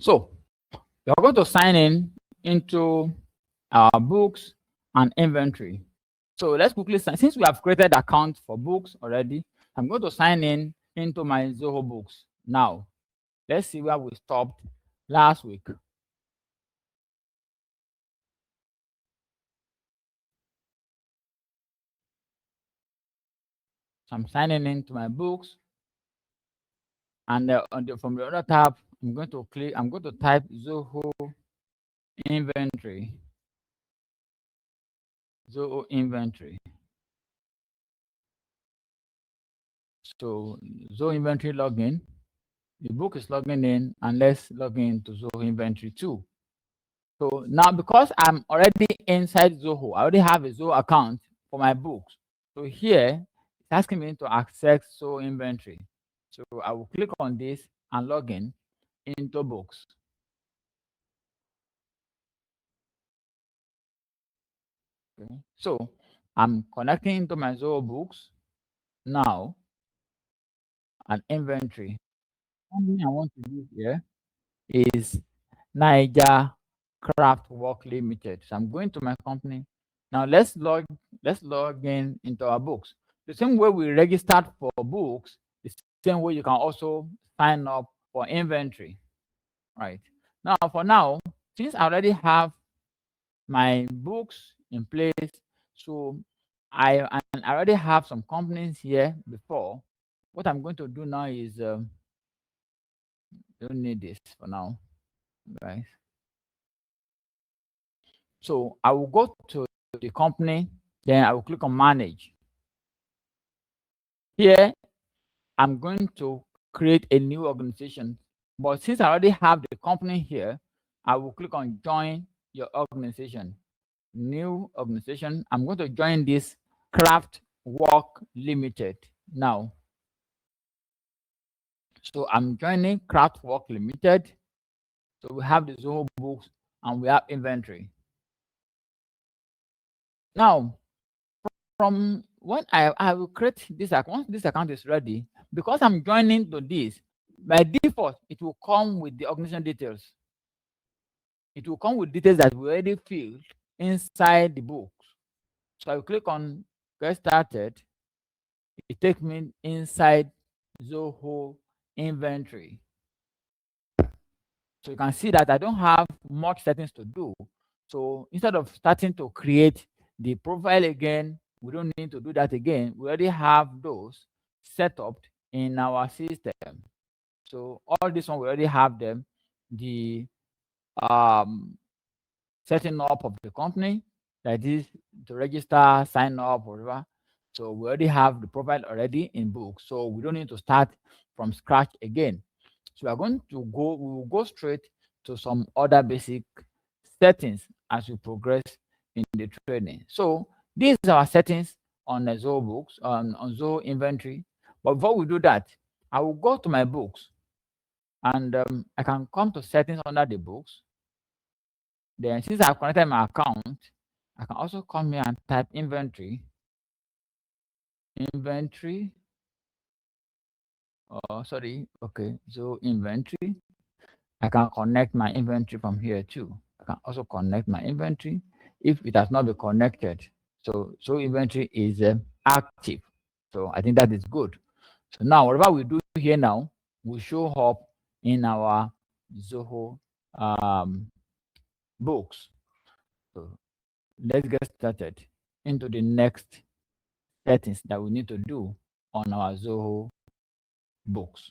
So we are going to sign in into our books and inventory. So let's quickly sign. Since we have created account for books already, I'm going to sign in into my Zoho Books now. Let's see where we stopped last week. So I'm signing into my books, and from the other tab, I'm going to type Zoho Inventory. Zoho Inventory. So Zoho Inventory login. The book is logging in, and let's log in to Zoho Inventory too. So now, because I'm already inside Zoho, I already have a Zoho account for my books. So here, it's asking me to access Zoho Inventory. So I will click on this and log in into books. Okay. So I'm connecting into my Zoho Books now, and inventory. Something I want to use here is Niger Craft Work Limited. So I'm going to my company. Now let's log in into our books. The same way we registered for books, the same way you can also sign up for inventory. Right. Now, for now, since I already have my books in place, so I already have some companies here before. What I'm going to do now is don't need this for now, guys. So I will go to the company, then I will click on manage. Here, I'm going to create a new organization. But since I already have the company here, I will click on join your organization. New organization. I'm going to join this Craft Work Limited now. So I'm joining Craft Work Limited. So we have the Zoho Books and we have inventory. Now, from when I will create this account, once this account is ready, because I'm joining to this, by default, it will come with the organization details. It will come with details that we already filled inside the books. So I will click on get started. It takes me inside Zoho Inventory. So you can see that I don't have much settings to do. So instead of starting to create the profile again, we don't need to do that again. We already have those set up in our system. So all this one, we already have them. The setting up of the company, that is to register, sign up, whatever. So we already have the profile already in books. So we don't need to start from scratch again. So we are going to go, we will go straight to some other basic settings as we progress in the training. So these are our settings on the Zoho Books, on Zoho Inventory. But before we do that, I will go to my books, and I can come to settings under the books. Then since I've connected my account, I can also come here and type inventory. So inventory. I can connect my inventory from here too. I can also connect my inventory if it has not been connected. So inventory is active. So I think that is good. So now whatever we do here now will show up in our Zoho books. So let's get started into the next settings that we need to do on our Zoho Books.